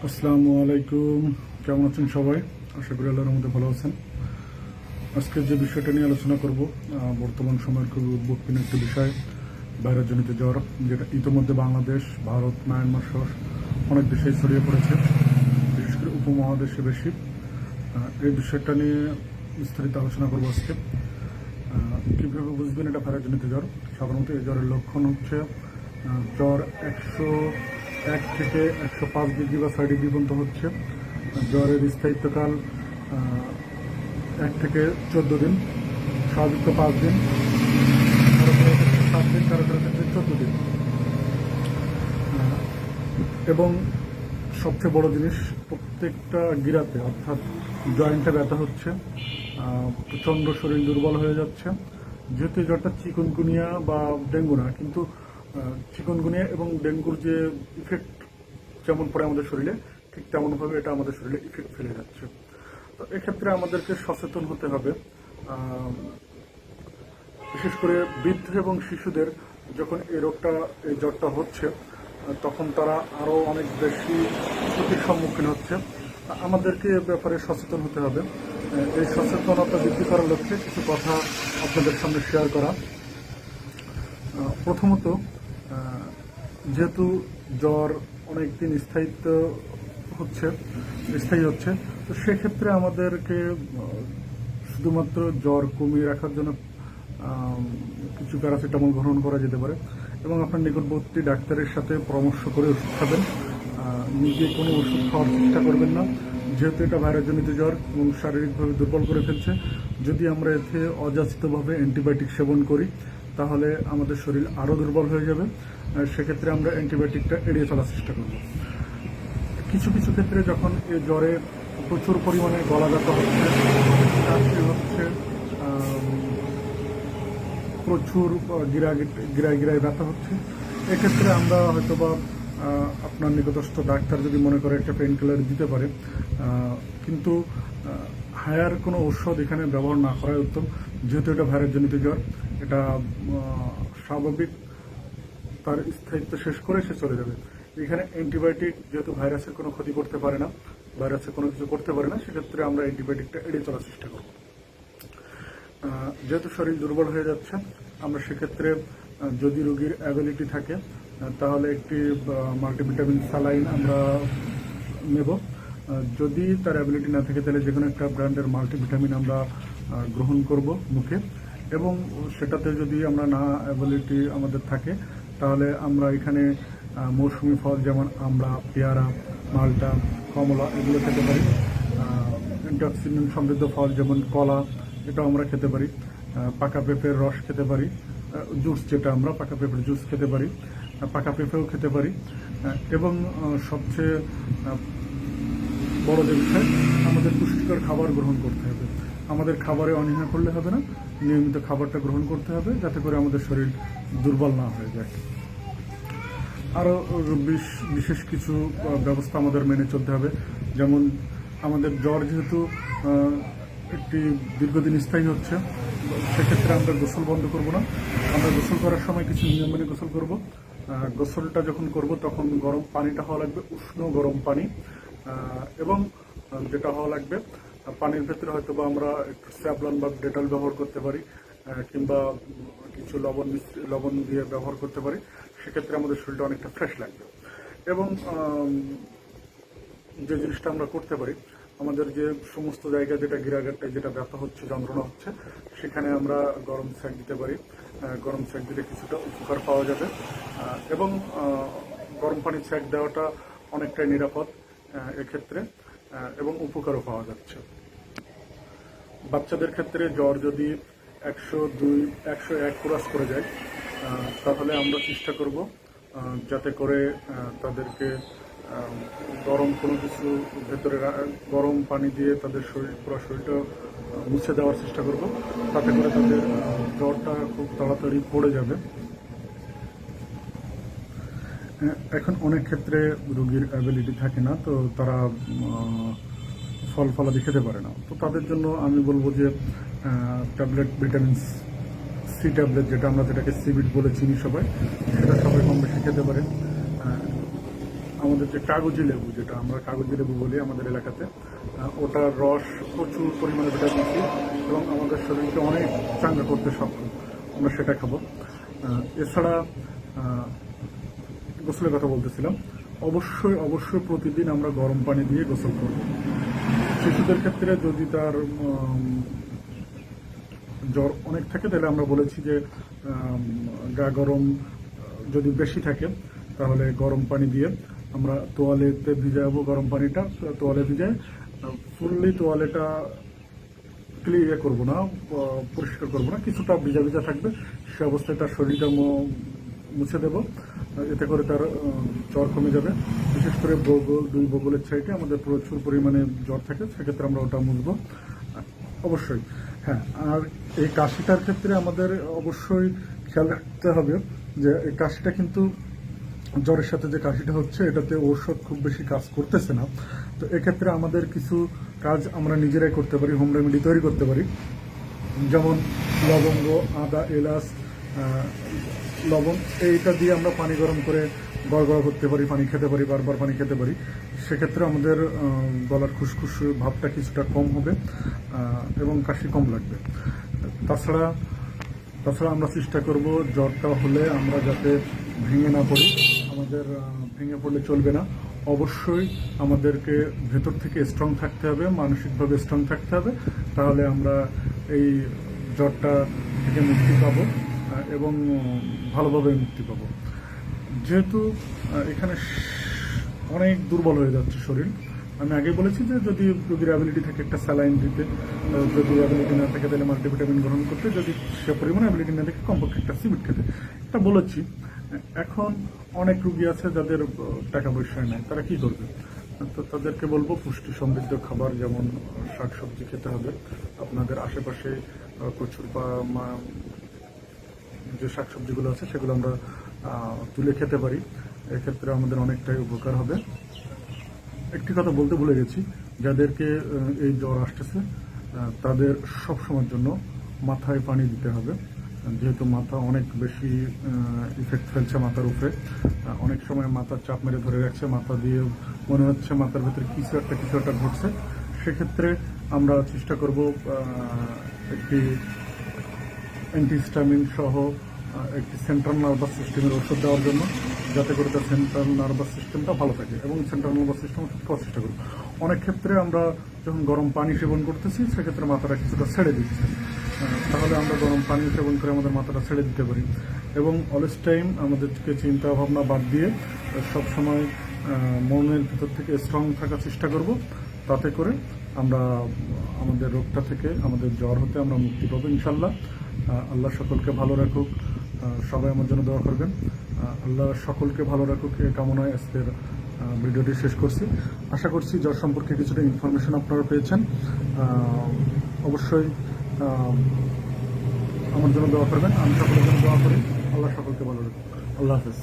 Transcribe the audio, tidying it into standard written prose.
আসসালামু আলাইকুম। কেমন আছেন সবাই? আশা করি আল্লাহর মধ্যে ভালো আছেন। আজকে যে বিষয়টা নিয়ে আলোচনা করব, বর্তমান সময়ের খুবই উদ্বেগপূর্ণ একটি বিষয়, ভাইরাসজনিত জ্বর, যেটা ইতিমধ্যে বাংলাদেশ, ভারত, মায়ানমার সহ অনেক দেশেই ছড়িয়ে পড়েছে, বিশেষ করে উপমহাদেশে বেশি। এই বিষয়টা নিয়ে বিস্তারিত আলোচনা করবো আজকে। কীভাবে বুঝবেন এটা ভাইরাসজনিত জ্বর? সাধারণত এই জ্বরের লক্ষণ হচ্ছে জ্বর 101 থেকে 105 ডিগ্রি বা 6 ডিগ্রি পর্যন্ত হচ্ছে। জ্বরের স্থায়িত্বকাল 1 থেকে 14 দিন, স্বাভাবিক তো 5 দিন, কারো কারো ক্ষেত্রে 7 দিন, কারো কারো ক্ষেত্রে 14 দিন। এবং সবচেয়ে বড় জিনিস, প্রত্যেকটা গিরাতে অর্থাৎ জয়েন্টে ব্যথা হচ্ছে, প্রচণ্ড শরীর দুর্বল হয়ে যাচ্ছে। যেহেতু এই জ্বরটা চিকুনগুনিয়া বা ডেঙ্গু না, কিন্তু চিকুনগুনিয়া এবং ডেঙ্গুর যে ইফেক্ট যেমন পড়ে আমাদের শরীরে, ঠিক তেমনভাবে এটা আমাদের শরীরে ইফেক্ট ফেলে যাচ্ছে। তো এক্ষেত্রে আমাদেরকে সচেতন হতে হবে। বিশেষ করে বৃদ্ধ এবং শিশুদের যখন এই জ্বরটা হচ্ছে, তখন তারা আরও অনেক বেশি ক্ষতির সম্মুখীন হচ্ছে। আমাদেরকে এ ব্যাপারে সচেতন হতে হবে। এই সচেতনতা বৃদ্ধি করার লক্ষ্যে কিছু কথা আপনাদের সামনে শেয়ার করা। প্রথমত, যেহেতু জ্বর অনেকদিন স্থায়ী হচ্ছে, তো সেক্ষেত্রে আমাদেরকে শুধুমাত্র জ্বর কমিয়ে রাখার জন্য কিছু প্যারাসিটামল গ্রহণ করা যেতে পারে, এবং আপনার নিকটবর্তী ডাক্তারের সাথে পরামর্শ করে ওষুধ খাবেন। নিজে কোনো ওষুধ খাওয়ার চেষ্টা করবেন না, যেহেতু এটা ভাইরাসজনিত জ্বর এবং শারীরিকভাবে দুর্বল করে ফেলছে। যদি আমরা এতে অযাচিতভাবে অ্যান্টিবায়োটিক সেবন করি, তাহলে আমাদের শরীর আরও দুর্বল হয়ে যাবে। সেক্ষেত্রে আমরা অ্যান্টিবায়োটিকটা এড়িয়ে চলার চেষ্টা করব। কিছু কিছু ক্ষেত্রে যখন এই জ্বরে প্রচুর পরিমাণে গলা ব্যথা হচ্ছে, কাশি হচ্ছে, প্রচুর গিরায় ব্যথা হচ্ছে, এক্ষেত্রে আমরা হয়তোবা আপনার নিকটস্থ ডাক্তার যদি মনে করে একটা পেন কিলার দিতে পারে, কিন্তু হায়ার কোনো ঔষধ এখানে ব্যবহার না করাই উত্তম। যেহেতু এটা ভাইরাসজনিত জ্বর, এটা স্বাভাবিক তার স্থায়িত্ব শেষ করে সে চলে যাবে। এখানে অ্যান্টিবায়োটিক যেহেতু ভাইরাসের কোনো ক্ষতি করতে পারে না, ভাইরাসের কোনো কিছু করতে পারে না, সেক্ষেত্রে আমরা অ্যান্টিবায়োটিকটা এড়িয়ে চলার চেষ্টা করব। যেহেতু শরীর দুর্বল হয়ে যাচ্ছে, আমরা সেক্ষেত্রে যদি রোগীর অ্যাবিলিটি থাকে, তাহলে একটি মাল্টিভিটামিন স্যালাইন আমরা নেব। যদি তার অ্যাবিলিটি না থাকে, তাহলে যে কোনো একটা ব্র্যান্ডের মাল্টিভিটামিন আমরা গ্রহণ করব মুখে। এবং সেটাতে যদি আমরা না অ্যাবিলিটি আমাদের থাকে, তাহলে আমরা এখানে মৌসুমি ফল যেমন আমড়া, পেয়ারা, মালটা, কমলা এগুলো খেতে পারি। অ্যান্টিঅক্সিডেন্ট সমৃদ্ধ ফল যেমন কলা, এটাও আমরা খেতে পারি। পাকা পেঁপের রস খেতে পারি, জুস যেটা আমরা পাকা পেঁপের জুস খেতে পারি, পাকা পেঁপেও খেতে পারি। এবং সবচেয়ে বড় যে বিষয়, আমাদের পুষ্টিকর খাবার গ্রহণ করতে হবে। আমাদের খাবারে অনীহা করলে হবে না, নিয়মিত খাবারটা গ্রহণ করতে হবে, যাতে করে আমাদের শরীর দুর্বল না হয়ে যায়। আরও বিশেষ কিছু ব্যবস্থা আমাদের মেনে চলতে হবে। যেমন আমাদের জ্বর যেহেতু একটি দীর্ঘদিন স্থায়ী হচ্ছে, সেক্ষেত্রে আমরা গোসল বন্ধ করব না। আমরা গোসল করার সময় কিছু নিয়ম মেনে গোসল করব। গোসলটা যখন করব, তখন গরম পানিটা হওয়া লাগবে, উষ্ণ গরম পানি। এবং যেটা হওয়া লাগবে, পানির ভেতরে হয়তো বা আমরা একটু স্যাভলন বা ডেটল ব্যবহার করতে পারি, কিংবা কিছু লবণ দিয়ে ব্যবহার করতে পারি। সেক্ষেত্রে আমাদের শরীরটা অনেকটা ফ্রেশ লাগবে। এবং যে জিনিসটা আমরা করতে পারি, আমাদের যে সমস্ত জায়গায় যেটা গিরাগারটায় যেটা ব্যথা হচ্ছে, যন্ত্রণা হচ্ছে, সেখানে আমরা গরম সেঁক দিতে পারি। গরম সেঁক দিলে কিছুটা উপকার পাওয়া যাবে। এবং গরম পানির সেঁক দেওয়াটা অনেকটাই নিরাপদ এক্ষেত্রে, এবং উপকারও পাওয়া যাচ্ছে। বাচ্চাদের ক্ষেত্রে জ্বর যদি 102, 101 ক্রস করে যায়, তাহলে আমরা চেষ্টা করব যাতে করে তাদেরকে গরম কোনো কিছু ভেতরে গরম পানি দিয়ে তাদের পুরো শরীরটা মুছে দেওয়ার চেষ্টা করব, তাতে করে তাদের জ্বরটা খুব তাড়াতাড়ি পড়ে যাবে। এখন অনেক ক্ষেত্রে রোগীর অ্যাবিলিটি থাকে না, তো তারা ফল ফলাদি খেতে পারে না। তো তাদের জন্য আমি বলবো যে ট্যাবলেট, ভিটামিন সি ট্যাবলেট, যেটাকে সিবিট বলে চিনি সবাই, সেটা সবাই কম বেশি খেতে পারে। আমাদের যে কাগজি লেবু, যেটা আমরা কাগজি লেবু বলি আমাদের এলাকাতে, ওটার রস প্রচুর পরিমাণে ভিটামিন সি এবং আমাদের শরীরকে অনেক চাঙ্গা করতে সক্ষম, আমরা সেটা খাবো। এছাড়া গোসলের কথা বলতেছিলাম, অবশ্যই অবশ্যই প্রতিদিন আমরা গরম পানি দিয়ে গোসল করব। শিশুদের ক্ষেত্রে যদি তার জ্বর অনেক থাকে, তাহলে আমরা বলেছি যে গা গরম যদি বেশি থাকে তাহলে গরম পানি দিয়ে আমরা তোয়ালেতে ভিজাবো, গরম পানিটা তোয়ালে ভিজায় ফুললি তোয়ালেটা ক্লিয়ার করবো না, পরিষ্কার করবো না, কিছুটা ভিজা ভিজা থাকবে, সে অবস্থায় তার শরীরটা মুছে দেব। এতে করে তার জ্বর কমে যাবে। বিশেষ করে বগল, দুই বগলের সাইডে আমাদের প্রচুর পরিমাণে জ্বর থাকে, সেক্ষেত্রে আমরা ওটা মুছবো অবশ্যই। হ্যাঁ, আর এই কাশিটার ক্ষেত্রে আমাদের অবশ্যই খেয়াল রাখতে হবে যে এই কাশিটা কিন্তু জ্বরের সাথে যে কাশিটা হচ্ছে এটাতে ঔষধ খুব বেশি কাজ করতেছে না। তো এক্ষেত্রে আমাদের কিছু কাজ আমরা নিজেরাই করতে পারি, হোম রেমেডি তৈরি করতে পারি। যেমন লবঙ্গ, আদা, এলাচ, লবণ, এইটা দিয়ে আমরা পানি গরম করে গড়গড় করতে পারি, পানি খেতে পারি, বারবার পানি খেতে পারি। সেক্ষেত্রে আমাদের গলার খুসখুস ভাবটা কিছুটা কম হবে এবং কাশি কম লাগবে। তাছাড়া আমরা চেষ্টা করব জ্বরটা হলে আমরা যাতে ভেঙে না পড়ি। আমাদের ভেঙে পড়লে চলবে না, অবশ্যই আমাদেরকে ভেতর থেকে স্ট্রং থাকতে হবে, মানসিকভাবে স্ট্রং থাকতে হবে, তাহলে আমরা এই জ্বরটা থেকে মুক্তি পাবো এবং ভালোভাবে মুক্তি পাবো। যেহেতু এখানে অনেক দুর্বল হয়ে যাচ্ছে শরীর, আমি আগে বলেছি যে যদি রোগীর অ্যাবিলিটি থাকে একটা স্যালাইন দিতে, যদি অ্যাবিলিটি না থাকে তাহলে মাল্টিভিটামিন গ্রহণ করতে, যদি সে পরিমাণে অ্যাবিলিটি না থাকে কমপক্ষে একটা সিভিট খেতে, এটা বলেছি। এখন অনেক রুগী আছে যাদের টাকা পয়সা নেই, তারা কি করবে? তো তাদেরকে বলবো পুষ্টি সমৃদ্ধ খাবার, যেমন শাকসবজি খেতে হবে। আপনাদের আশেপাশে প্রচুর যে শাকসবজিগুলো আছে সেগুলো আমরা তুলে খেতে পারি, এক্ষেত্রে আমাদের অনেকটাই উপকার হবে। একটি কথা বলতে ভুলে গেছি, যাদেরকে এই জ্বর আসতেছে তাদের সব সময়ের জন্য মাথায় পানি দিতে হবে, যেহেতু মাথা অনেক বেশি ইফেক্ট ফেলছে মাথার উপরে। অনেক সময় মাথার চাপ মেরে ধরে রাখছে, মাথা দিয়ে মনে হচ্ছে মাথার ভেতরে কিছু একটা ঘটছে। সেক্ষেত্রে আমরা চেষ্টা করব একটি অ্যান্টিহিস্টামিন সহ একটি সেন্ট্রাল নার্ভাস সিস্টেমের ওষুধ দেওয়ার জন্য, যাতে করে তার সেন্ট্রাল নার্ভাস সিস্টেমটা ভালো থাকে এবং সেন্ট্রাল নার্ভাস সিস্টেম খাওয়ার চেষ্টা করব। অনেক ক্ষেত্রে আমরা যখন গরম পানি সেবন করতেছি সেক্ষেত্রে মাথাটা কিছুটা ছেড়ে দিচ্ছে, তাহলে আমরা গরম পানি সেবন করে আমাদের মাথাটা ছেড়ে দিতে পারি। এবং অলওয়েজ টাইম আমাদেরকে চিন্তা ভাবনা বাদ দিয়ে সবসময় মনের ভিতর থেকে স্ট্রং থাকার চেষ্টা করব, তাতে করে আমরা আমাদের রোগটা থেকে, আমাদের জ্বর হতে আমরা মুক্তি পাবো ইনশাল্লাহ। আল্লাহ সকলকে ভালো রাখুক, সবাই আমার জন্য দোয়া করবেন। আল্লাহ সকলকে ভালো রাখুক এই কামনায় আজকের ভিডিওটি শেষ করছি। আশা করছি জ্বর সম্পর্কে কিছুটা ইনফরমেশন আপনারা পেয়েছেন। অবশ্যই আমার জন্য দোয়া করবেন, আমি সকলের জন্য দোয়া করি। আল্লাহ সকলকে ভালো রাখুক। আল্লাহ হাফেজ।